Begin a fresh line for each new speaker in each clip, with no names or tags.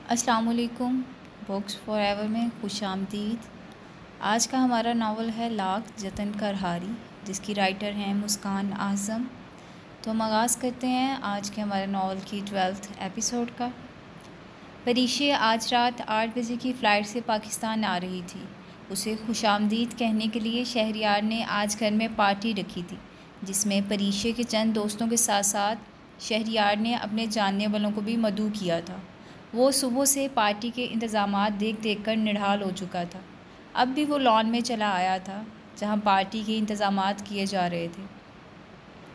السلام علیکم، books for ever میں خوش آمدید۔ آج کا ہمارا ناول ہے لاکھ جتن کر ہاری، جس کی رائٹر ہیں مسکان اعظم۔ تو ہم آغاز کرتے ہیں آج کے ہمارے ناول کی 12ویں ایپیسوڈ کا۔ پریشے آج رات 8 بجے کی فلائٹ سے پاکستان آ رہی تھی۔ اسے خوش آمدید کہنے کے لیے شہریار نے آج گھر میں پارٹی رکھی تھی، جس میں پریشے کے چند دوستوں کے ساتھ ساتھ شہریار نے اپنے جاننے والوں کو بھی مدعو کیا تھا۔ وہ صبح سے پارٹی کے انتظامات دیکھ دیکھ کر نڈھال ہو چکا تھا۔ اب بھی وہ لان میں چلا آیا تھا جہاں پارٹی کے انتظامات کیے جا رہے تھے۔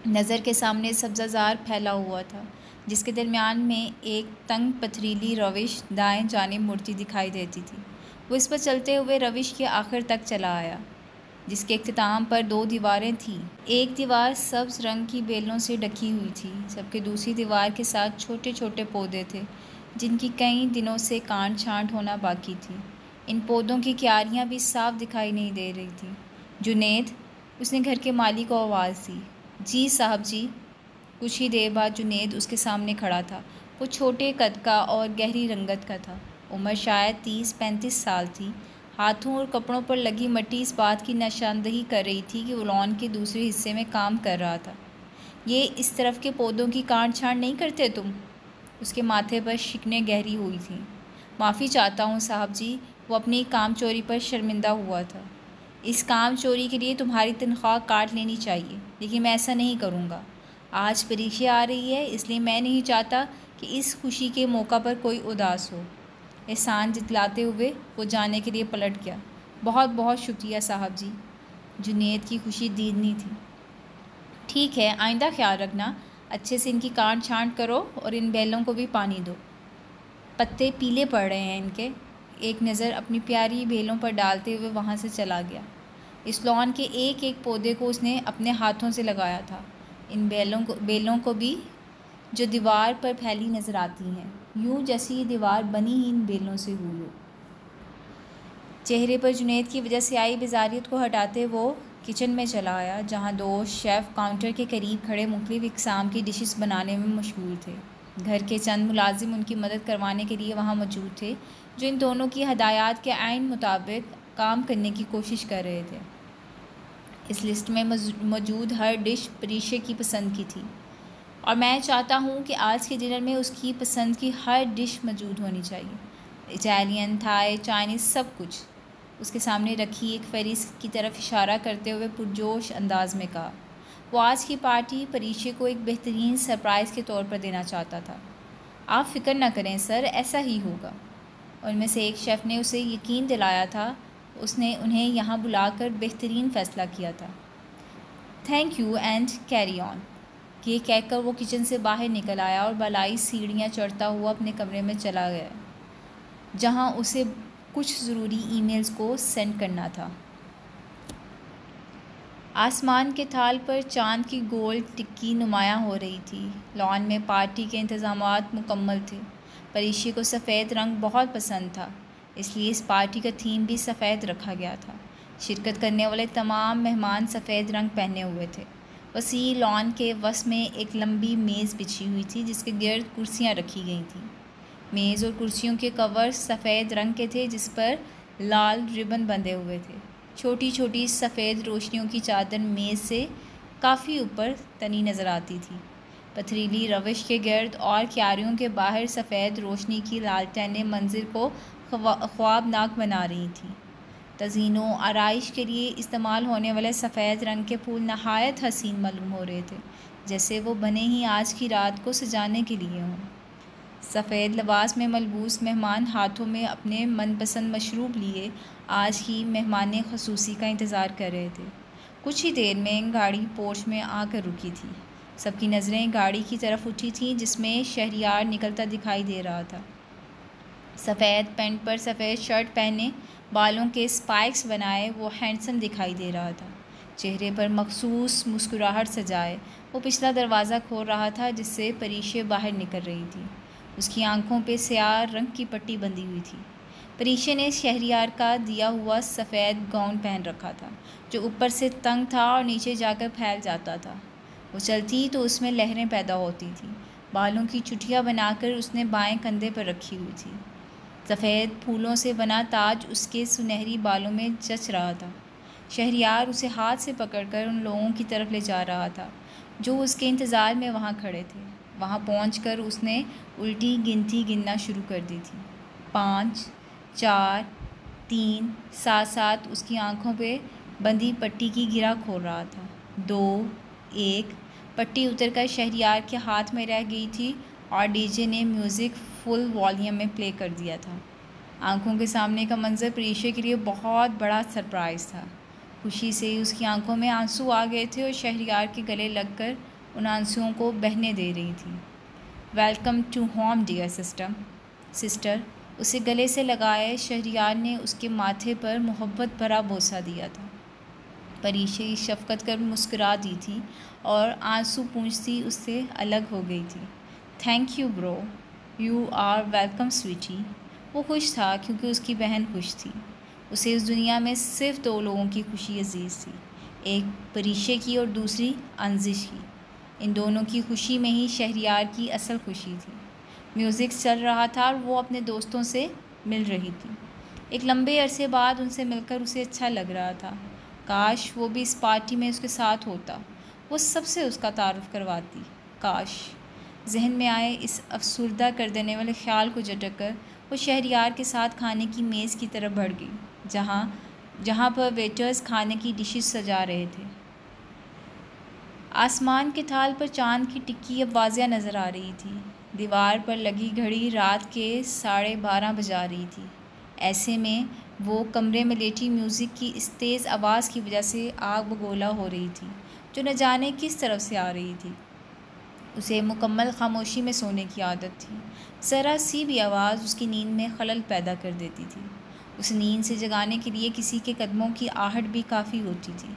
نظر کے سامنے سبزہ زار پھیلا ہوا تھا، جس کے درمیان میں ایک تنگ پتھریلی روش دائیں جانب مڑتی دکھائی دیتی تھی۔ وہ اس پر چلتے ہوئے روش کے آخر تک چلا آیا، جس کے اختتام پر 2 دیواریں تھیں۔ ایک دیوار سبز رنگ کی بیلوں سے ڈھکی ہوئی تھی، جبکہ دوسری دیوار کے ساتھ چھوٹے چھوٹے پودے تھے جن کی کئی دنوں سے کاٹ چھانٹ ہونا باقی تھی۔ ان پودوں کی کیاریاں بھی صاف دکھائی نہیں دے رہی تھیں۔ جنید، اس نے گھر کے مالی کو آواز دی۔ جی صاحب جی۔ کچھ ہی دیر بعد جنید اس کے سامنے کھڑا تھا۔ وہ چھوٹے قد کا اور گہری رنگت کا تھا۔ عمر شاید 30-35 سال تھی۔ ہاتھوں اور کپڑوں پر لگی مٹی اس بات کی نشاندہی کر رہی تھی کہ وہ لان کے دوسرے حصے میں کام کر رہا تھا۔ یہ اس طرف کے پودوں کی کاٹ چھانٹ نہیں کرتے تم؟ اس کے ماتھے پر شکنیں گہری ہوئی تھیں۔ معافی چاہتا ہوں صاحب جی، وہ اپنی کام چوری پر شرمندہ ہوا تھا۔ اس کام چوری کے لیے تمہاری تنخواہ کاٹ لینی چاہیے، لیکن میں ایسا نہیں کروں گا۔ آج پریشے آ رہی ہے، اس لیے میں نہیں چاہتا کہ اس خوشی کے موقع پر کوئی اداس ہو۔ احسان جتلاتے ہوئے وہ جانے کے لیے پلٹ گیا۔ بہت بہت شکریہ صاحب جی۔ جنید کی خوشی دیدنی تھی۔ ٹھیک ہے، آئندہ خیال رکھنا، اچھے سے ان کی کاٹ چھانٹ کرو اور ان بیلوں کو بھی پانی دو۔ پتے پیلے پڑ رہے ہیں ان کے۔ ایک نظر اپنی پیاری بیلوں پر ڈالتے ہوئے وہاں سے چلا گیا۔ اس لان کے ایک ایک پودے کو اس نے اپنے ہاتھوں سے لگایا تھا، ان بیلوں کو بھی جو دیوار پر پھیلی نظر آتی ہیں، یوں جیسے یہ دیوار بنی ہی ان بیلوں سے ہوئی ہو۔ چہرے پر جنید کی وجہ سے آئی بیزاریت کو ہٹاتے وہ کچن میں چلا آیا، جہاں 2 شیف کاؤنٹر کے قریب کھڑے مختلف اقسام کی ڈشز بنانے میں مشغول تھے۔ گھر کے چند ملازم ان کی مدد کروانے کے لیے وہاں موجود تھے، جو ان دونوں کی ہدایات کے عین مطابق کام کرنے کی کوشش کر رہے تھے۔ اس لسٹ میں موجود ہر ڈش پریشے کی پسند کی تھی، اور میں چاہتا ہوں کہ آج کے ڈنر میں اس کی پسند کی ہر ڈش موجود ہونی چاہیے۔ اٹالین، تھائی، چائنیز، سب کچھ۔ اس کے سامنے رکھی ایک فہرست کی طرف اشارہ کرتے ہوئے پرجوش انداز میں کہا۔ وہ آج کی پارٹی پریشے کو ایک بہترین سرپرائز کے طور پر دینا چاہتا تھا۔ آپ فکر نہ کریں سر، ایسا ہی ہوگا۔ ان میں سے ایک شیف نے اسے یقین دلایا تھا، اس نے انہیں یہاں بلا کر بہترین فیصلہ کیا تھا۔ Thank you and carry on. یہ کہہ کر وہ کچن سے باہر نکل آیا اور بالائی سیڑھیاں چڑھتا ہوا اپنے کمرے میں چلا گیا، جہاں اسے کچھ ضروری ای میلز کو سینڈ کرنا تھا۔ آسمان کے تھال پر چاند کی گول ٹکی نمایاں ہو رہی تھی۔ لان میں پارٹی کے انتظامات مکمل تھے۔ پریشے کو سفید رنگ بہت پسند تھا، اس لیے اس پارٹی کا تھیم بھی سفید رکھا گیا تھا۔ شرکت کرنے والے تمام مہمان سفید رنگ پہنے ہوئے تھے۔ وسیع لان کے وسط میں ایک لمبی میز بچھی ہوئی تھی، جس کے گرد کرسیاں رکھی گئی تھیں۔ میز اور کرسیوں کے کور سفید رنگ کے تھے، جس پر لال ربن بندھے ہوئے تھے۔ چھوٹی چھوٹی سفید روشنیوں کی چادر میز سے کافی اوپر تنی نظر آتی تھی۔ پتھریلی روش کے گرد اور کیاریوں کے باہر سفید روشنی کی لالٹینیں منظر کو خوابناک بنا رہی تھیں۔ تزئین و آرائش کے لیے استعمال ہونے والے سفید رنگ کے پھول نہایت حسین معلوم ہو رہے تھے، جیسے وہ بنے ہی آج کی رات کو سجانے کے لیے ہوں۔ سفید لباس میں ملبوس مہمان ہاتھوں میں اپنے من پسند مشروب لیے آج کی مہمان خصوصی کا انتظار کر رہے تھے۔ کچھ ہی دیر میں گاڑی پورچ میں آ کر رکی تھی۔ سب کی نظریں گاڑی کی طرف اٹھی تھیں، جس میں شہریار نکلتا دکھائی دے رہا تھا۔ سفید پینٹ پر سفید شرٹ پہنے، بالوں کے اسپائکس بنائے وہ ہینڈسم دکھائی دے رہا تھا۔ چہرے پر مخصوص مسکراہٹ سجائے وہ پچھلا دروازہ کھول رہا تھا، جس سے پریشے باہر نکل رہی تھی۔ اس کی آنکھوں پہ سیاہ رنگ کی پٹی بندھی ہوئی تھی۔ پریشے نے شہریار کا دیا ہوا سفید گاؤن پہن رکھا تھا، جو اوپر سے تنگ تھا اور نیچے جا کر پھیل جاتا تھا۔ وہ چلتی تو اس میں لہریں پیدا ہوتی تھیں۔ بالوں کی چٹیاں بنا کر اس نے بائیں کندھے پر رکھی ہوئی تھی۔ سفید پھولوں سے بنا تاج اس کے سنہری بالوں میں جچ رہا تھا۔ شہریار اسے ہاتھ سے پکڑ کر ان لوگوں کی طرف لے جا رہا تھا جو اس کے انتظار میں وہاں کھڑے تھے۔ وہاں پہنچ کر اس نے الٹی گنتی گننا شروع کر دی تھی۔ 5 4 3 ساتھ ساتھ اس کی آنکھوں پہ بندھی پٹی کی گرہ کھول رہا تھا۔ 2 1 پٹی اتر کر شہریار کے ہاتھ میں رہ گئی تھی اور ڈی جے نے میوزک فل والیوم میں پلے کر دیا تھا۔ آنکھوں کے سامنے کا منظر پریشا کے لیے بہت بڑا سرپرائز تھا۔ خوشی سے اس کی آنکھوں میں آنسو آ گئے تھے اور شہریار کے گلے لگ کر ان آنسوؤں کو بہنے دے رہی تھی۔ Welcome to home dear sister, اسے گلے سے لگائے شہریار نے اس کے ماتھے پر محبت بھرا بوسہ دیا تھا۔ پریشا شفقت کر مسکرا دی تھی اور آنسو پوچھتی اس سے الگ ہو گئی تھی۔ Thank you bro, you are welcome sweetie. وہ خوش تھا کیونکہ اس کی بہن خوش تھی۔ اسے اس دنیا میں صرف 2 لوگوں کی خوشی عزیز تھی، ایک پریشا کی اور دوسری انزش کی۔ ان دونوں کی خوشی میں ہی شہریار کی اصل خوشی تھی۔ میوزک چل رہا تھا اور وہ اپنے دوستوں سے مل رہی تھی۔ ایک لمبے عرصے بعد ان سے مل کر اسے اچھا لگ رہا تھا۔ کاش وہ بھی اس پارٹی میں اس کے ساتھ ہوتا، وہ سب سے اس کا تعارف کرواتی۔ کاش ذہن میں آئے اس افسردہ کر دینے والے خیال کو جھٹک کر وہ شہریار کے ساتھ کھانے کی میز کی طرف بڑھ گئی جہاں پر ویٹرز کھانے کی ڈشز سجا رہے تھے۔ آسمان کے تھال پر چاند کی ٹکی اب واضح نظر آ رہی تھی۔ دیوار پر لگی گھڑی رات کے 12:30 بجا رہی تھی۔ ایسے میں وہ کمرے میں لیٹی میوزک کی اس تیز آواز کی وجہ سے آگ بگولا ہو رہی تھی جو نہ جانے کس طرف سے آ رہی تھی۔ اسے مکمل خاموشی میں سونے کی عادت تھی۔ ذرا سی بھی آواز اس کی نیند میں خلل پیدا کر دیتی تھی۔ اسے نیند سے جگانے کے لیے کسی کے قدموں کی آہٹ بھی کافی ہوتی تھی،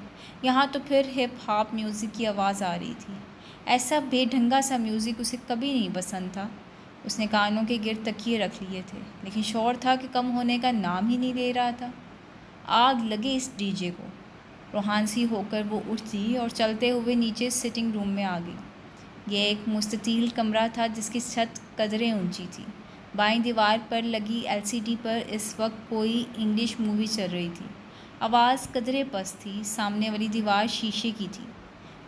یہاں تو پھر ہپ ہاپ میوزک کی آواز آ رہی تھی۔ ایسا بے ڈھنگا سا میوزک اسے کبھی نہیں پسند تھا۔ اس نے کانوں کے گرد تکیے رکھ لیے تھے لیکن شور تھا کہ کم ہونے کا نام ہی نہیں لے رہا تھا۔ آگ لگے اس ڈی جے کو، روحان سی ہو کر وہ اٹھتی اور چلتے ہوئے نیچے سٹنگ روم میں آ گئی۔ یہ ایک مستطیل کمرہ تھا جس کی چھت قدرے اونچی تھی۔ بائیں دیوار پر لگی LCD پر اس وقت کوئی انگلش مووی چل رہی تھی۔ آواز قدرے پست تھی۔ سامنے والی دیوار شیشے کی تھی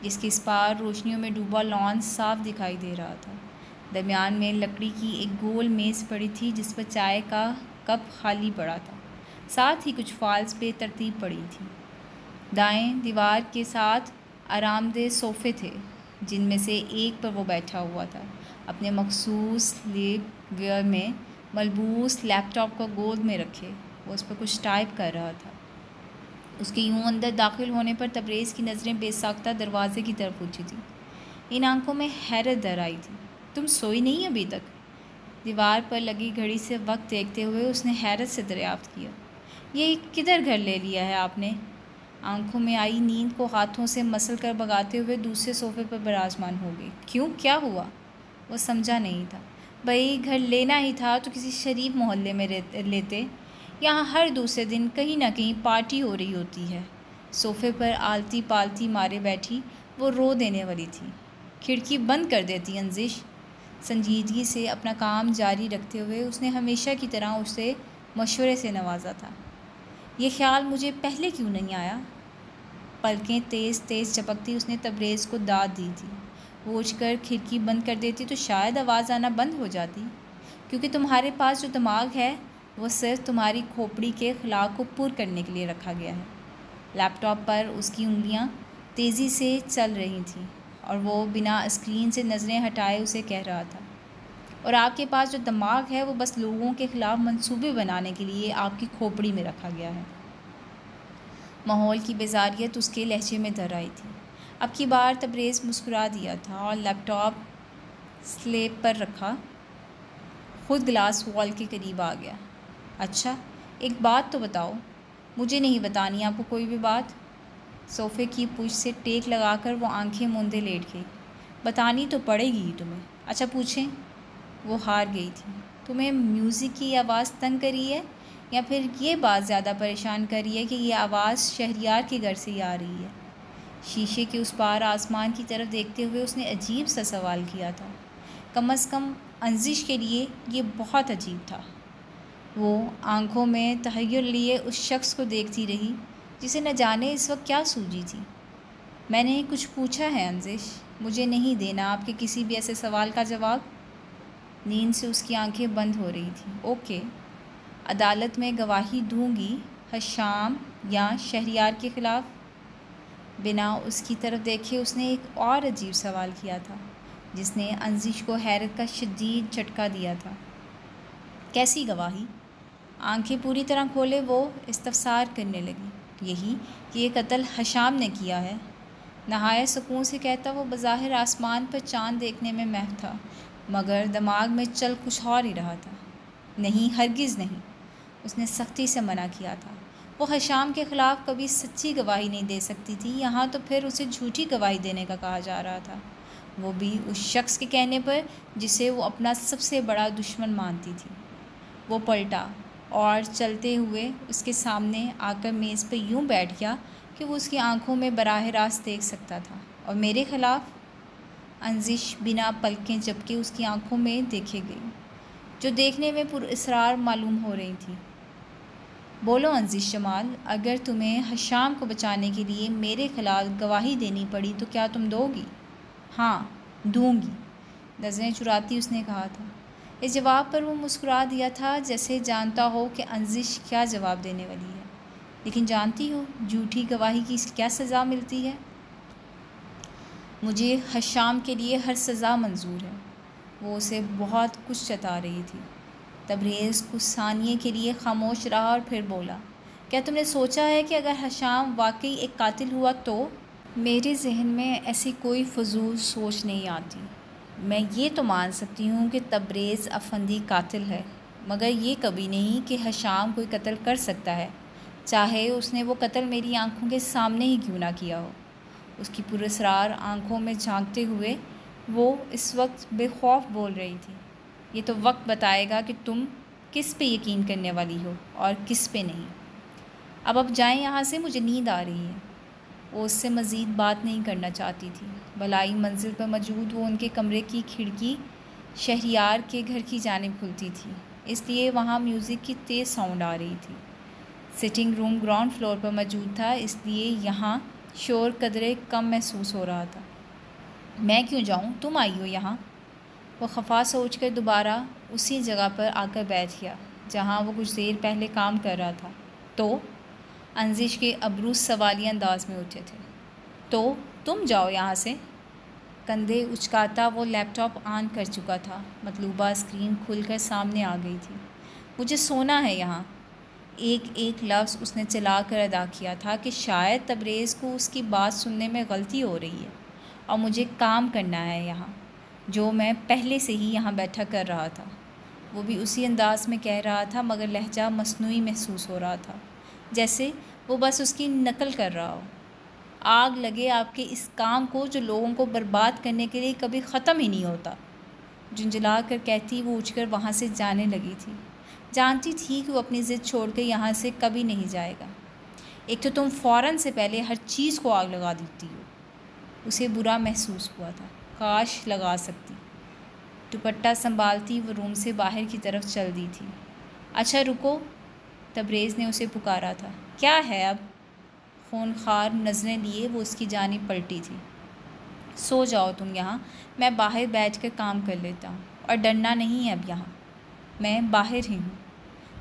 جس کے اس پار روشنیوں میں ڈوبا لان صاف دکھائی دے رہا تھا۔ درمیان میں لکڑی کی ایک گول میز پڑی تھی جس پر چائے کا کپ خالی پڑا تھا، ساتھ ہی کچھ فائلز بے ترتیب پڑی تھیں۔ دائیں دیوار کے ساتھ آرام دہ صوفے تھے جن میں سے ایک پر وہ بیٹھا ہوا تھا، اپنے مخصوص لیب ویئر میں ملبوس لیپ ٹاپ کو گود میں رکھے وہ اس پر کچھ ٹائپ کر رہا تھا۔ اس کے یوں اندر داخل ہونے پر تبریز کی نظریں بے ساختہ دروازے کی طرف اٹھی تھیں۔ ان آنکھوں میں حیرت در آئی تھی۔ تم سوئی نہیں ابھی تک؟ دیوار پر لگی گھڑی سے وقت دیکھتے ہوئے اس نے حیرت سے دریافت کیا۔ یہ کدھر گھر لے لیا ہے آپ نے؟ آنکھوں میں آئی نیند کو ہاتھوں سے مسل کر بھگاتے ہوئے دوسرے صوفے پر براجمان ہو گئی۔ کیوں، کیا ہوا؟ وہ سمجھا نہیں تھا۔ بھئی گھر لینا ہی تھا تو کسی شریف محلے میں لیتے، یہاں ہر دوسرے دن کہیں نہ کہیں پارٹی ہو رہی ہوتی ہے۔ صوفے پر آلتی پالتی مارے بیٹھی وہ رو دینے والی تھی۔ کھڑکی بند کر دیتی انزش۔ سنجیدگی سے اپنا کام جاری رکھتے ہوئے اس نے ہمیشہ کی طرح اسے مشورے سے نوازا تھا۔ یہ خیال مجھے پہلے کیوں نہیں آیا؟ پلکیں تیز تیز جھپکتی اس نے تبریز کو داد دی تھی۔ وہ اٹھ کر کھڑکی بند کر دیتی تو شاید آواز آنا بند ہو جاتی، کیونکہ تمہارے پاس جو دماغ ہے وہ صرف تمہاری کھوپڑی کے خلا کو پر کرنے کے لیے رکھا گیا ہے۔ لیپ ٹاپ پر اس کی انگلیاں تیزی سے چل رہی تھیں اور وہ بنا اسکرین سے نظریں ہٹائے اسے کہہ رہا تھا، اور آپ کے پاس جو دماغ ہے وہ بس لوگوں کے خلاف منصوبے بنانے کے لیے آپ کی کھوپڑی میں رکھا گیا ہے۔ ماحول کی بیزاریت اس کے لہجے میں در آئی تھی۔ اب کی بار تبریز مسکرا دیا تھا اور لیپ ٹاپ سلیب پر رکھا خود گلاس وال کے قریب آ گیا۔ اچھا ایک بات تو بتاؤ۔ مجھے نہیں بتانی آپ کو کوئی بھی بات۔ صوفے کی پشت سے ٹیک لگا کر وہ آنکھیں موندے لیٹ گئی۔ بتانی تو پڑے گی ہی تمہیں۔ اچھا پوچھیں؟ وہ ہار گئی تھی۔ تمہیں میوزک کی آواز تنگ کری ہے یا پھر یہ بات زیادہ پریشان کری ہے کہ یہ آواز شہریار کے گھر سے ہی آ رہی ہے؟ شیشے کے اس پار آسمان کی طرف دیکھتے ہوئے اس نے عجیب سا سوال کیا تھا۔ کم از کم انزش کے لیے یہ بہت عجیب تھا۔ وہ آنکھوں میں تحیر لیے اس شخص کو دیکھتی رہی جسے نہ جانے اس وقت کیا سوجی تھی۔ میں نے کچھ پوچھا ہے انزش، مجھے نہیں دینا آپ کے کسی بھی ایسے سوال کا جواب۔ نیند سے اس کی آنکھیں بند ہو رہی تھیں۔ اوکے، عدالت میں گواہی دوں گی حشام یا شہریار کے خلاف؟ بنا اس کی طرف دیکھے اس نے ایک اور عجیب سوال کیا تھا جس نے انزش کو حیرت کا شدید جھٹکا دیا تھا۔ کیسی گواہی؟ آنکھیں پوری طرح کھولے وہ استفسار کرنے لگی۔ یہی کہ یہ قتل حشام نے کیا ہے، نہایت سکون سے کہتا وہ بظاہر آسمان پر چاند دیکھنے میں محو تھا، مگر دماغ میں چل کچھ اور ہی رہا تھا۔ نہیں، ہرگز نہیں، اس نے سختی سے منع کیا تھا۔ وہ حشام کے خلاف کبھی سچی گواہی نہیں دے سکتی تھی، یہاں تو پھر اسے جھوٹی گواہی دینے کا کہا جا رہا تھا، وہ بھی اس شخص کے کہنے پر جسے وہ اپنا سب سے بڑا دشمن مانتی تھی۔ وہ پلٹا اور چلتے ہوئے اس کے سامنے آ کر میز پہ یوں بیٹھ گیا کہ وہ اس کی آنکھوں میں براہ راست دیکھ سکتا تھا۔ اور میرے خلاف؟ انزش بنا پلکیں جھپکے اس کی آنکھوں میں دیکھے گئی، جو دیکھنے میں پر اسرار معلوم ہو رہی تھی۔ بولو انزش جمال، اگر تمہیں حشام کو بچانے کے لیے میرے خلاف گواہی دینی پڑی تو کیا تم دو گی؟ ہاں، دوں گی، نظریں چراتی اس نے کہا تھا۔ اس جواب پر وہ مسکرا دیا تھا جیسے جانتا ہو کہ انزش کیا جواب دینے والی ہے۔ لیکن جانتی ہو جھوٹی گواہی کی کیا سزا ملتی ہے؟ مجھے حشام کے لیے ہر سزا منظور ہے۔ وہ اسے بہت کچھ جتا رہی تھی۔ تبریز کچھ ثانیے کے لیے خاموش رہا اور پھر بولا، کیا تم نے سوچا ہے کہ اگر حشام واقعی ایک قاتل ہوا تو؟ میرے ذہن میں ایسی کوئی فضول سوچ نہیں آتی۔ میں یہ تو مان سکتی ہوں کہ تبریز افندی قاتل ہے، مگر یہ کبھی نہیں کہ حشام کوئی قتل کر سکتا ہے، چاہے اس نے وہ قتل میری آنکھوں کے سامنے ہی کیوں نہ کیا ہو۔ اس کی پراسرار آنکھوں میں جھانکتے ہوئے وہ اس وقت بے خوف بول رہی تھی۔ یہ تو وقت بتائے گا کہ تم کس پہ یقین کرنے والی ہو اور کس پہ نہیں۔ اب جائیں یہاں سے، مجھے نیند آ رہی ہے۔ وہ اس سے مزید بات نہیں کرنا چاہتی تھی۔ بالائی منزل پر موجود وہ ان کے کمرے کی کھڑکی شہریار کے گھر کی جانب کھلتی تھی، اس لیے وہاں میوزک کی تیز ساؤنڈ آ رہی تھی۔ سٹنگ روم گراؤنڈ فلور پر موجود تھا، اس لیے یہاں شور قدرے کم محسوس ہو رہا تھا۔ میں کیوں جاؤں، تم آئی ہو یہاں؟ وہ خفا سوچ کر دوبارہ اسی جگہ پر آ کر بیٹھ گیا جہاں وہ کچھ دیر پہلے کام کر رہا تھا۔ تو انزش کے ابرو سوالیہ انداز میں اٹھے تھے۔ تو تم جاؤ یہاں سے۔ کندھے اچکاتا وہ لیپ ٹاپ آن کر چکا تھا، مطلوبہ اسکرین کھل کر سامنے آ گئی تھی۔ مجھے سونا ہے یہاں۔ ایک ایک لفظ اس نے چلا کر ادا کیا تھا کہ شاید تبریز کو اس کی بات سننے میں غلطی ہو رہی ہے، اور مجھے کام کرنا ہے یہاں، جو میں پہلے سے ہی یہاں بیٹھا کر رہا تھا۔ وہ بھی اسی انداز میں کہہ رہا تھا، مگر لہجہ مصنوعی محسوس ہو رہا تھا، جیسے وہ بس اس کی نقل کر رہا ہو۔ آگ لگے آپ کے اس کام کو جو لوگوں کو برباد کرنے کے لیے کبھی ختم ہی نہیں ہوتا۔ جھنجھلا کر کہتی وہ اٹھ کر وہاں سے جانے لگی تھی۔ جانتی تھی کہ وہ اپنی ضد چھوڑ کے یہاں سے کبھی نہیں جائے گا۔ ایک تو تم فوراً سے پہلے ہر چیز کو آگ لگا دیتی ہو۔ اسے برا محسوس ہوا تھا، کاش لگا سکتی۔ دوپٹہ سنبھالتی وہ روم سے باہر کی طرف چل دی تھی۔ اچھا رکو، تبریز نے اسے پکارا تھا۔ کیا ہے اب؟ خونخوار نظریں لیے وہ اس کی جانب پلٹی تھی۔ سو جاؤ تم یہاں، میں باہر بیٹھ کر کام کر لیتا ہوں، اور ڈرنا نہیں ہے اب یہاں، میں باہر ہی ہوں۔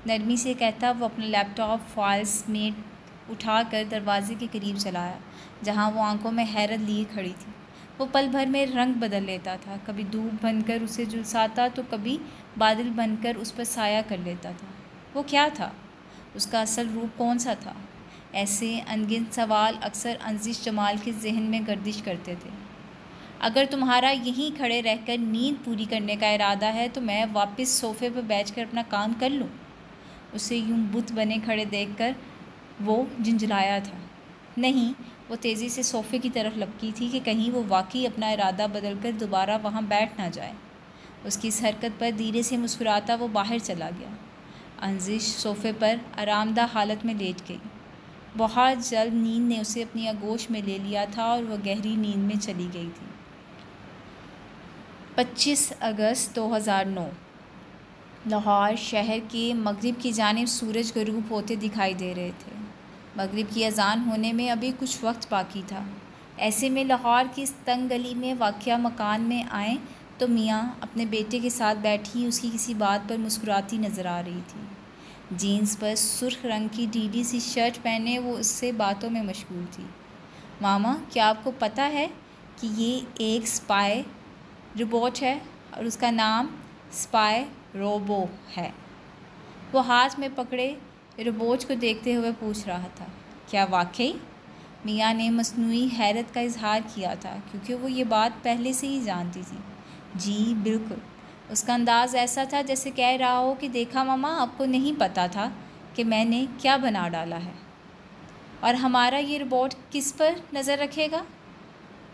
نرمی سے کہتا وہ اپنا لیپ ٹاپ فائل سمیت اٹھا کر دروازے کے قریب چلایا، جہاں وہ آنکھوں میں حیرت لیے کھڑی تھی۔ وہ پل بھر میں رنگ بدل لیتا تھا، کبھی دھوپ بن کر اسے جھلساتا تو کبھی بادل بن کر اس پر سایہ کر لیتا تھا۔ وہ کیا تھا؟ اس کا اصل روپ کون سا تھا؟ ایسے انگن سوال اکثر انزش جمال کے ذہن میں گردش کرتے تھے۔ اگر تمہارا یہیں کھڑے رہ کر نیند پوری کرنے کا ارادہ ہے تو میں واپس صوفے پر بیٹھ کر اپنا کام کر لوں۔ اسے یوں بت بنے کھڑے دیکھ کر وہ جھنجھلایا تھا۔ نہیں، وہ تیزی سے صوفے کی طرف لپکی تھی کہ کہیں وہ واقعی اپنا ارادہ بدل کر دوبارہ وہاں بیٹھ نہ جائے۔ اس کی اس حرکت پر دھیرے سے مسکراتا وہ باہر چلا گیا۔ انزش صوفے پر آرام دہ حالت میں لیٹ گئی۔ بہت جلد نیند نے اسے اپنی آغوش میں لے لیا تھا اور وہ گہری نیند میں چلی گئی تھی۔ 25 اگست 2009۔ لاہور شہر کے مغرب کی جانب سورج غروب ہوتے دکھائی دے رہے تھے۔ مغرب کی اذان ہونے میں ابھی کچھ وقت باقی تھا۔ ایسے میں لاہور کی اس تنگ گلی میں واقع مکان میں آئیں تو میاں اپنے بیٹے کے ساتھ بیٹھی اس کی کسی بات پر مسکراتی نظر آ رہی تھی۔ جینس پر سرخ رنگ کی ڈھیلی سی شرٹ پہنے وہ اس سے باتوں میں مشغول تھی۔ ماما، کیا آپ کو پتہ ہے کہ یہ ایک اسپائی روبوٹ ہے اور اس کا نام اسپائی روبو ہے؟ وہ ہاتھ میں پکڑے روبوٹ کو دیکھتے ہوئے پوچھ رہا تھا۔ کیا واقعی؟ میاں نے مصنوعی حیرت کا اظہار کیا تھا کیونکہ وہ یہ بات پہلے سے ہی جانتی تھی۔ جی بالکل۔ اس کا انداز ایسا تھا جیسے کہہ رہا ہو کہ دیکھا ماما، آپ کو نہیں پتہ تھا کہ میں نے کیا بنا ڈالا ہے۔ اور ہمارا یہ روبوٹ کس پر نظر رکھے گا؟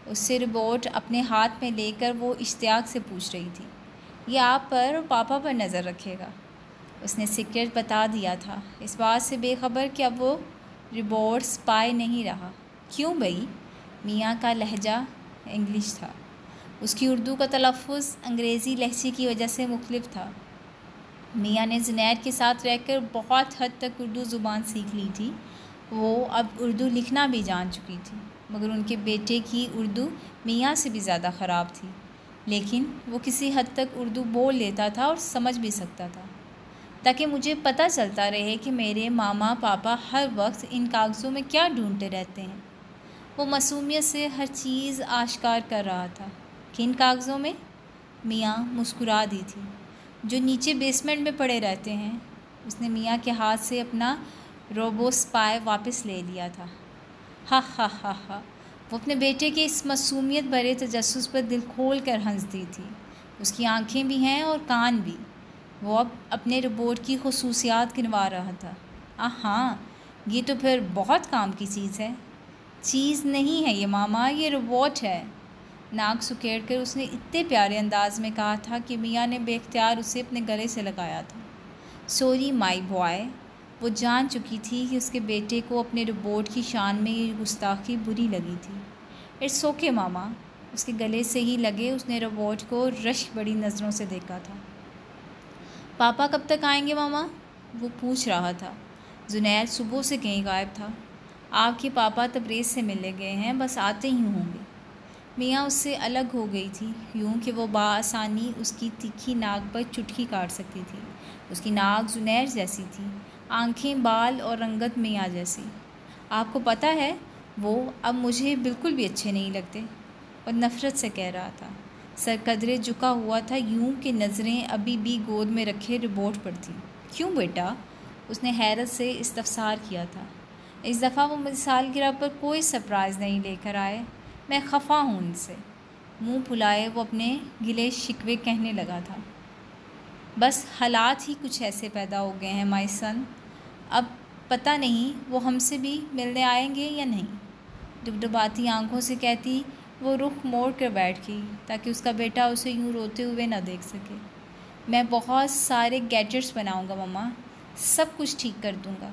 اس سے روبوٹ اپنے ہاتھ میں لے کر وہ اشتیاق سے پوچھ رہی تھی۔ یہ آپ پر اور پاپا پر نظر رکھے گا۔ اس نے سیکرٹ بتا دیا تھا، اس بات سے بے خبر کہ اب وہ روبوٹ اسپائی نہیں رہا۔ کیوں بھئی؟ میاں کا لہجہ انگلش تھا۔ اس کی اردو کا تلفظ انگریزی لہجے کی وجہ سے مختلف تھا۔ میاں نے زنید کے ساتھ رہ کر بہت حد تک اردو زبان سیکھ لی تھی۔ وہ اب اردو لکھنا بھی جان چکی تھی، مگر ان کے بیٹے کی اردو میاں سے بھی زیادہ خراب تھی، لیکن وہ کسی حد تک اردو بول لیتا تھا اور سمجھ بھی سکتا تھا، تاکہ مجھے پتہ چلتا رہے کہ میرے ماما پاپا ہر وقت ان کاغذوں میں کیا ڈھونڈتے رہتے ہیں۔ وہ معصومیت سے ہر چیز آشکار کر رہا تھا۔ کن کاغذوں میں؟ میاں مسکرا دی تھی۔ جو نیچے بیسمنٹ میں پڑے رہتے ہیں۔ اس نے میاں کے ہاتھ سے اپنا روبو اسپائی واپس لے لیا تھا۔ ہا ہا ہا ہا۔ وہ اپنے بیٹے کے اس معصومیت بھرے تجسس پر دل کھول کر ہنستی تھی۔ اس کی آنکھیں بھی ہیں اور کان بھی۔ وہ اب اپنے روبوٹ کی خصوصیات گنوا رہا تھا۔ ہاں، یہ تو پھر بہت کام کی چیز ہے۔ چیز نہیں ہے یہ ماما، یہ روبوٹ ہے۔ ناک سکیڑ کر اس نے اتنے پیارے انداز میں کہا تھا کہ میاں نے بے اختیار اسے اپنے گلے سے لگایا تھا۔ سوری مائی بوائے۔ وہ جان چکی تھی کہ اس کے بیٹے کو اپنے روبوٹ کی شان میں یہ گستاخی بری لگی تھی۔ اٹس اوکے ماما۔ اس کے گلے سے ہی لگے اس نے روبوٹ کو رشک بڑی نظروں سے دیکھا تھا۔ پاپا کب تک آئیں گے ماما؟ وہ پوچھ رہا تھا۔ زنید صبح سے کہیں غائب تھا۔ آپ کے پاپا تبریز سے ملنے گئے ہیں، بس آتے ہی ہوں گے۔ میاں اس سے الگ ہو گئی تھی، یوں کہ وہ بآسانی اس کی تیکھی ناک پر چٹکی کاٹ سکتی تھی۔ اس کی ناک زنید جیسی تھی، آنکھیں، بال اور رنگت میاں جیسی۔ آپ کو پتہ ہے وہ اب مجھے بالکل بھی اچھے نہیں لگتے، اور نفرت سے کہہ رہا تھا۔ سر قدرے جھکا ہوا تھا، یوں کہ نظریں ابھی بھی گود میں رکھے روبوٹ پر تھیں۔ کیوں بیٹا؟ اس نے حیرت سے استفسار کیا تھا۔ اس دفعہ وہ مجھے سالگرہ پر کوئی سرپرائز نہیں لے کر آئے، میں خفا ہوں ان سے۔ منہ پھلائے وہ اپنے گلے شکوے کہنے لگا تھا۔ بس حالات ہی کچھ ایسے پیدا ہو گئے ہیں مائی سن، اب پتہ نہیں وہ ہم سے بھی ملنے آئیں گے یا نہیں۔ ڈبڈباتی آنکھوں سے کہتی وہ رخ موڑ کر بیٹھ گئی تاکہ اس کا بیٹا اسے یوں روتے ہوئے نہ دیکھ سکے۔ میں بہت سارے گیجٹس بناؤں گا ماما، سب کچھ ٹھیک کر دوں گا۔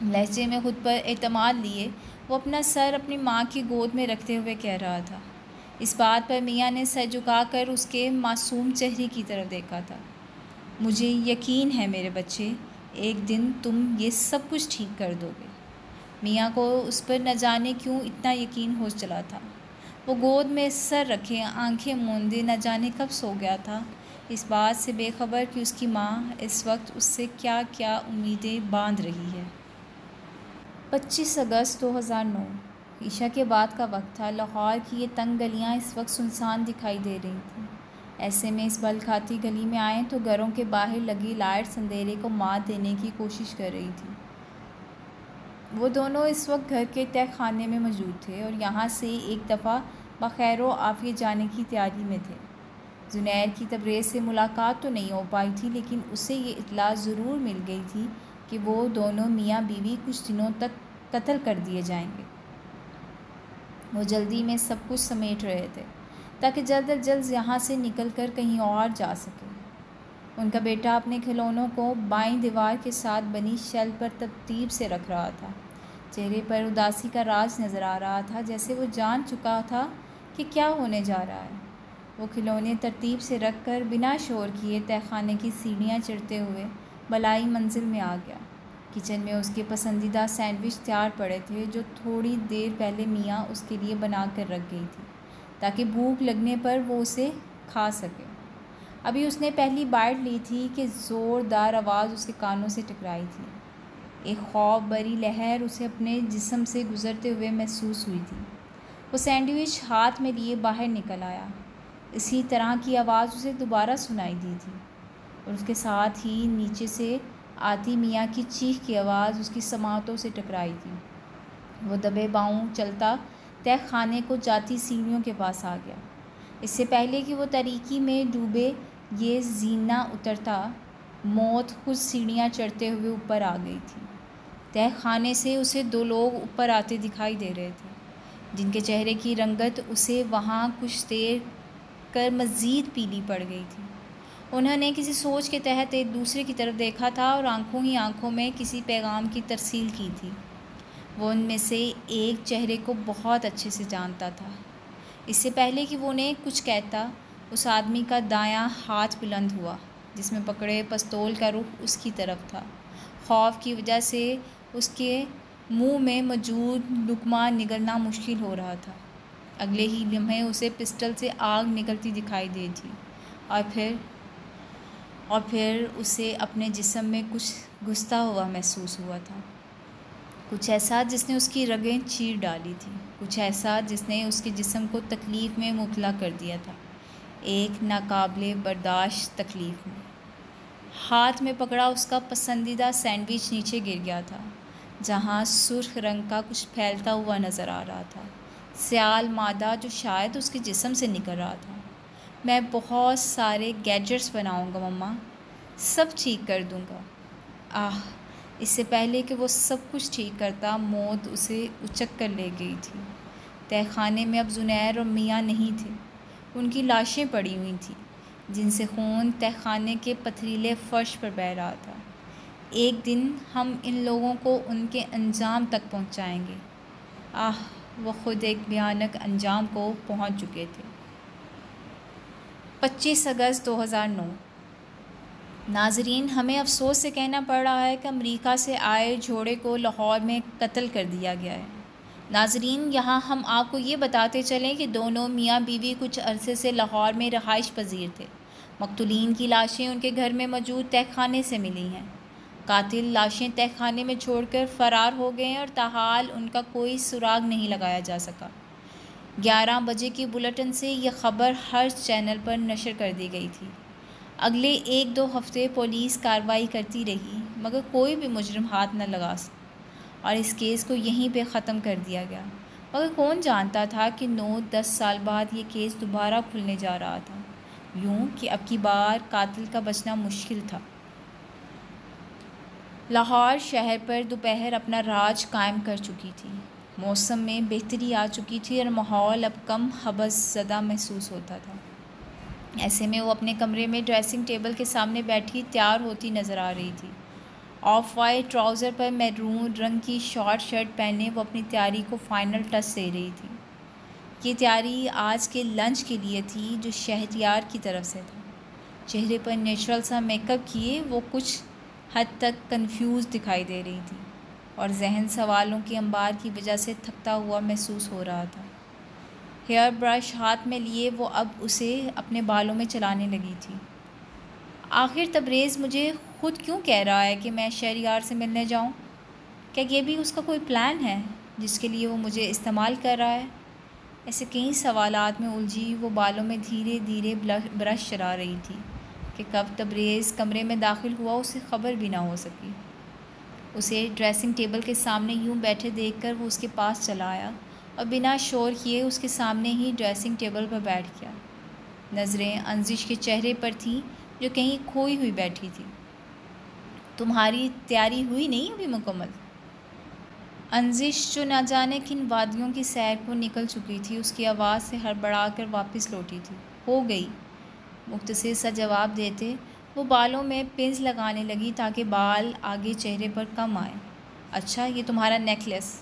لہجے میں خود پر اعتماد لیے وہ اپنا سر اپنی ماں کی گود میں رکھتے ہوئے کہہ رہا تھا۔ اس بات پر میاں نے سر جھکا کر اس کے معصوم چہرے کی طرف دیکھا تھا۔ مجھے یقین ہے میرے بچے، ایک دن تم یہ سب کچھ ٹھیک کر دو گے۔ میاں کو اس پر نہ جانے کیوں اتنا یقین ہو چلا تھا۔ وہ گود میں سر رکھے آنکھیں موندے نہ جانے کب سو گیا تھا، اس بات سے بے خبر کہ اس کی ماں اس وقت اس سے کیا کیا امیدیں باندھ رہی ہے۔ 25 اگست 2009 عشاء کے بعد کا وقت تھا۔ لاہور کی یہ تنگ گلیاں اس وقت سنسان دکھائی دے رہی تھیں۔ ایسے میں اس بل کھاتی گلی میں آئیں تو گھروں کے باہر لگی لائٹس اندھیرے کو مات دینے کی کوشش کر رہی تھی۔ وہ دونوں اس وقت گھر کے تہہ خانے میں موجود تھے اور یہاں سے ایک دفعہ بخیر و عافیت جانے کی تیاری میں تھے۔ زنید کی تبریز سے ملاقات تو نہیں ہو پائی تھی، لیکن اسے یہ اطلاع ضرور مل گئی تھی کہ وہ دونوں میاں بیوی کچھ دنوں تک قتل کر دیے جائیں گے۔ وہ جلدی میں سب کچھ سمیٹ رہے تھے تاکہ جلد از جلد یہاں سے نکل کر کہیں اور جا سکے۔ ان کا بیٹا اپنے کھلونوں کو بائیں دیوار کے ساتھ بنی شیلف پر ترتیب سے رکھ رہا تھا۔ چہرے پر اداسی کا راز نظر آ رہا تھا، جیسے وہ جان چکا تھا کہ کیا ہونے جا رہا ہے۔ وہ کھلونے ترتیب سے رکھ کر بنا شور کیے تہہ خانے کی سیڑھیاں چڑھتے ہوئے بالائی منزل میں آ گیا۔ کچن میں اس کے پسندیدہ سینڈوچ تیار پڑے تھے جو تھوڑی دیر پہلے میاں اس کے لیے بنا کر رکھ گئی تھی تاکہ بھوک لگنے پر وہ اسے کھا سکے۔ ابھی اس نے پہلی بائٹ لی تھی کہ زوردار آواز اس کے کانوں سے ٹکرائی تھی۔ ایک خوف بری لہر اسے اپنے جسم سے گزرتے ہوئے محسوس ہوئی تھی۔ وہ سینڈوچ ہاتھ میں لیے باہر نکل آیا۔ اسی طرح کی آواز اسے دوبارہ سنائی دی تھی اور اس کے ساتھ ہی نیچے سے آتی میاں کی چیخ کی آواز اس کی سماعتوں سے ٹکرائی تھی۔ وہ دبے پاؤں چلتا تہہ خانے کو جاتی سیڑھیوں کے پاس آ گیا۔ اس سے پہلے کہ وہ تاریکی میں ڈوبے یہ زینہ اترتا، موت خود سیڑھیاں چڑھتے ہوئے اوپر آ گئی تھی۔ تہہ خانے سے اسے دو لوگ اوپر آتے دکھائی دے رہے تھے جن کے چہرے کی رنگت اسے وہاں کچھ دیر کر مزید پیلی پڑ گئی تھی۔ انہوں نے کسی سوچ کے تحت ایک دوسرے کی طرف دیکھا تھا اور آنکھوں ہی آنکھوں میں کسی پیغام کی ترسیل کی تھی۔ وہ ان میں سے ایک چہرے کو بہت اچھے سے جانتا تھا۔ اس سے پہلے کہ وہ انہیں کچھ کہتا، اس آدمی کا دایاں ہاتھ بلند ہوا جس میں پکڑے پستول کا رخ اس کی طرف تھا۔ خوف کی وجہ سے اس کے منہ میں موجود لقمہ نگلنا مشکل ہو رہا تھا۔ اگلے ہی لمحے اسے پسٹل سے آگ نکلتی دکھائی دی تھی اور پھر اسے اپنے جسم میں کچھ گھستا ہوا محسوس ہوا تھا۔ کچھ ایسا جس نے اس کی رگیں چیر ڈالی تھی، کچھ ایسا جس نے اس کے جسم کو تکلیف میں مبتلا کر دیا تھا، ایک ناقابل برداشت تکلیف میں۔ ہاتھ میں پکڑا اس کا پسندیدہ سینڈوچ نیچے گر گیا تھا جہاں سرخ رنگ کا کچھ پھیلتا ہوا نظر آ رہا تھا، سیال مادہ جو شاید اس کے جسم سے نکل رہا تھا۔ میں بہت سارے گیجٹس بناؤں گا مما، سب ٹھیک کر دوں گا۔ آہ! اس سے پہلے کہ وہ سب کچھ ٹھیک کرتا، موت اسے اچک کر لے گئی تھی۔ تہہ خانے میں اب زنیر اور میاں نہیں تھے، ان کی لاشیں پڑی ہوئی تھیں جن سے خون تہہ خانے کے پتھریلے فرش پر بہہ رہا تھا۔ ایک دن ہم ان لوگوں کو ان کے انجام تک پہنچائیں گے۔ آہ! وہ خود ایک بھیانک انجام کو پہنچ چکے تھے۔ 25 اگست 2009۔ ناظرین، ہمیں افسوس سے کہنا پڑ رہا ہے کہ امریکہ سے آئے جوڑے کو لاہور میں قتل کر دیا گیا ہے۔ ناظرین، یہاں ہم آپ کو یہ بتاتے چلیں کہ دونوں میاں بیوی کچھ عرصے سے لاہور میں رہائش پذیر تھے۔ مقتولین کی لاشیں ان کے گھر میں موجود تہہ خانے سے ملی ہیں۔ قاتل لاشیں تہہ خانے میں چھوڑ کر فرار ہو گئے ہیں اور تاحال ان کا کوئی سراغ نہیں لگایا جا سکا۔ 11 بجے کی بلیٹن سے یہ خبر ہر چینل پر نشر کر دی گئی تھی۔ اگلے 1-2 ہفتے پولیس کارروائی کرتی رہی مگر کوئی بھی مجرم ہاتھ نہ لگا اور اس کیس کو یہیں پہ ختم کر دیا گیا۔ مگر کون جانتا تھا کہ 9-10 سال بعد یہ کیس دوبارہ کھلنے جا رہا تھا، یوں کہ اب کی بار قاتل کا بچنا مشکل تھا۔ لاہور شہر پر دوپہر اپنا راج قائم کر چکی تھی۔ موسم میں بہتری آ چکی تھی اور ماحول اب کم حبس زدہ محسوس ہوتا تھا۔ ایسے میں وہ اپنے کمرے میں ڈریسنگ ٹیبل کے سامنے بیٹھی تیار ہوتی نظر آ رہی تھی۔ Of white trouser per maroon رنگ کی شارٹ شرٹ پہنے وہ اپنی تیاری کو فائنل ٹچ دے رہی تھی۔ یہ تیاری آج کے لنچ کے لیے تھی جو شہریار کی طرف سے تھا۔ چہرے پر نیچرل سا میک اپ کیے وہ کچھ حد تک کنفیوز دکھائی دے رہی تھی اور ذہن سوالوں کے انبار کی وجہ سے تھکتا ہوا محسوس ہو رہا تھا۔ ہیئر برش ہاتھ میں لیے وہ اب اسے اپنے بالوں میں چلانے لگی تھی۔ آخر تبریز مجھے خود کیوں کہہ رہا ہے کہ میں شہریار سے ملنے جاؤں؟ کیا یہ بھی اس کا کوئی پلان ہے جس کے لیے وہ مجھے استعمال کر رہا ہے؟ ایسے کئی سوالات میں الجھی وہ بالوں میں دھیرے دھیرے برش چلا رہی تھی کہ کب تبریز کمرے میں داخل ہوا اسے خبر بھی نہ ہو سکی۔ اسے ڈریسنگ ٹیبل کے سامنے یوں بیٹھے دیکھ کر وہ اس کے پاس چلا آیا اور بنا شور کیے اس کے سامنے ہی ڈریسنگ ٹیبل پر بیٹھ گیا۔ نظریں انزش کے چہرے پر تھیں جو کہیں کھوئی ہوئی بیٹھی تھی۔ تمہاری تیاری ہوئی نہیں ابھی مکمل؟ انزش جو نہ جانے کن وادیوں کی سیر کو نکل چکی تھی اس کی آواز سے ہڑبڑا کر واپس لوٹی تھی۔ ہو گئی، مختصر سا جواب دیتے وہ بالوں میں پنز لگانے لگی تاکہ بال آگے چہرے پر کم آئیں۔ اچھا، یہ تمہارا نیکلس؟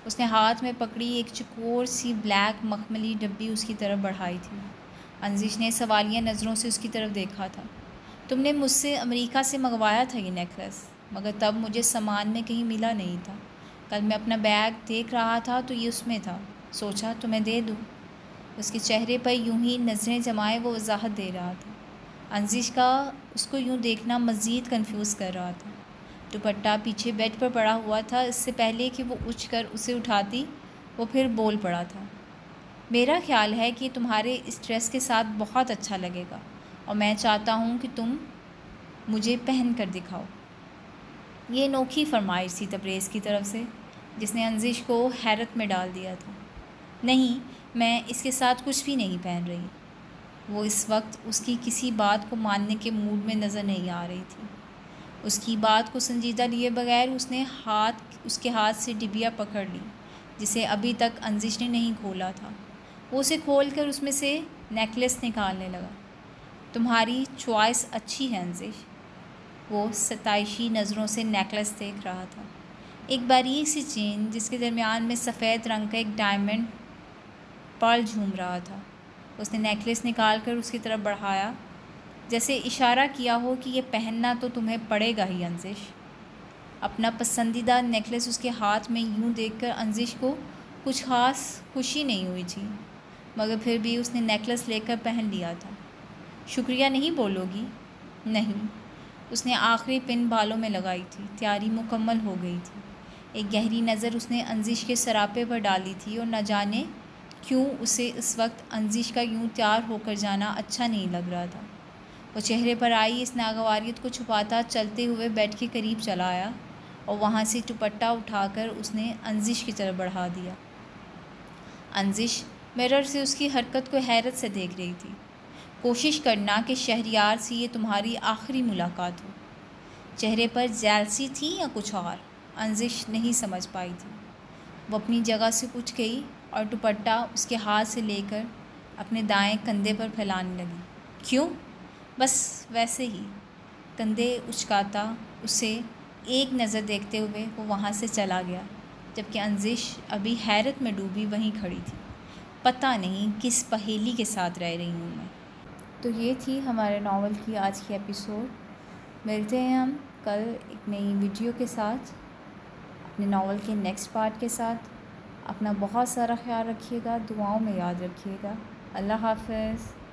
اس نے ہاتھ میں پکڑی ایک چکور سی بلیک مخملی ڈبی اس کی طرف بڑھائی تھی۔ انزش نے سوالیہ نظروں سے اس کی طرف دیکھا تھا۔ تم نے مجھ سے امریکہ سے منگوایا تھا یہ نیکلس، مگر تب مجھے سامان میں کہیں ملا نہیں تھا۔ کل میں اپنا بیگ دیکھ رہا تھا تو یہ اس میں تھا، سوچا تمہیں دے دوں۔ اس کے چہرے پر یوں ہی نظریں جمائے وہ وضاحت دے رہا تھا۔ انزش کا اس کو یوں دیکھنا مزید کنفیوز کر رہا تھا۔ دوپٹہ پیچھے بیڈ پر پڑا ہوا تھا۔ اس سے پہلے کہ وہ اٹھ کر اسے اٹھاتی وہ پھر بول پڑا تھا، میرا خیال ہے کہ تمہارے اس ڈریس کے ساتھ بہت اچھا لگے گا اور میں چاہتا ہوں کہ تم مجھے پہن کر دکھاؤ۔ یہ انوکھی فرمائش تھی تبریز کی طرف سے، جس نے انزش کو حیرت میں ڈال دیا تھا۔ نہیں، میں اس کے ساتھ کچھ بھی نہیں پہن رہی۔ وہ اس وقت اس کی کسی بات کو ماننے کے موڈ میں نظر نہیں آ رہی تھی۔ اس کی بات کو سنجیدہ لیے بغیر اس کے ہاتھ سے ڈبیا پکڑ لی، جسے ابھی تک انزش نے نہیں کھولا تھا۔ وہ اسے کھول کر اس میں سے نیکلس نکالنے لگا۔ تمہاری چوائس اچھی ہے انزش۔ وہ ستائشی نظروں سے نیکلس دیکھ رہا تھا، ایک باریک سی چین جس کے درمیان میں سفید رنگ کا ایک ڈائمنڈ پرل جھوم رہا تھا۔ اس نے نیکلس نکال کر اس کی طرف بڑھایا، جیسے اشارہ کیا ہو کہ یہ پہننا تو تمہیں پڑے گا ہی انزش۔ اپنا پسندیدہ نیکلس اس کے ہاتھ میں یوں دیکھ کر انزش کو کچھ خاص خوشی نہیں ہوئی تھی، مگر پھر بھی اس نے نیکلس لے کر پہن لیا تھا۔ شکریہ نہیں بولو گی؟ نہیں۔ اس نے آخری پن بالوں میں لگائی تھی، تیاری مکمل ہو گئی تھی۔ ایک گہری نظر اس نے انزش کے سراپے پر ڈالی تھی اور نہ جانے کیوں اسے اس وقت انزش کا یوں تیار ہو کر جانا اچھا نہیں لگ رہا تھا۔ وہ چہرے پر آئی اس ناگواریت کو چھپاتا چلتے ہوئے بیڈ کے قریب چلا آیا اور وہاں سے دوپٹہ اٹھا کر اس نے انزش کی طرف بڑھا دیا۔ انزش مرر سے اس کی حرکت کو حیرت سے دیکھ رہی تھی۔ کوشش کرنا کہ شہریار سے یہ تمہاری آخری ملاقات ہو۔ چہرے پر جیلسی تھی یا کچھ اور؟ انزش نہیں سمجھ پائی تھی۔ وہ اپنی جگہ سے اٹھ گئی اور دوپٹہ اس کے ہاتھ سے لے کر اپنے دائیں کندھے پر پھیلانے لگی۔ کیوں؟ بس ویسے ہی۔ کندھے اچکاتا اسے ایک نظر دیکھتے ہوئے وہ وہاں سے چلا گیا، جبکہ انزش ابھی حیرت میں ڈوبی وہیں کھڑی تھی۔ پتہ نہیں کس پہیلی کے ساتھ رہ رہی ہوں میں۔ تو یہ تھی ہمارے ناول کی آج کی ایپیسوڈ۔ ملتے ہیں ہم کل ایک نئی ویڈیو کے ساتھ، اپنے ناول کے نیکسٹ پارٹ کے ساتھ۔ اپنا بہت سارا خیال رکھیے گا، دعاؤں میں یاد رکھیے گا۔ اللہ حافظ۔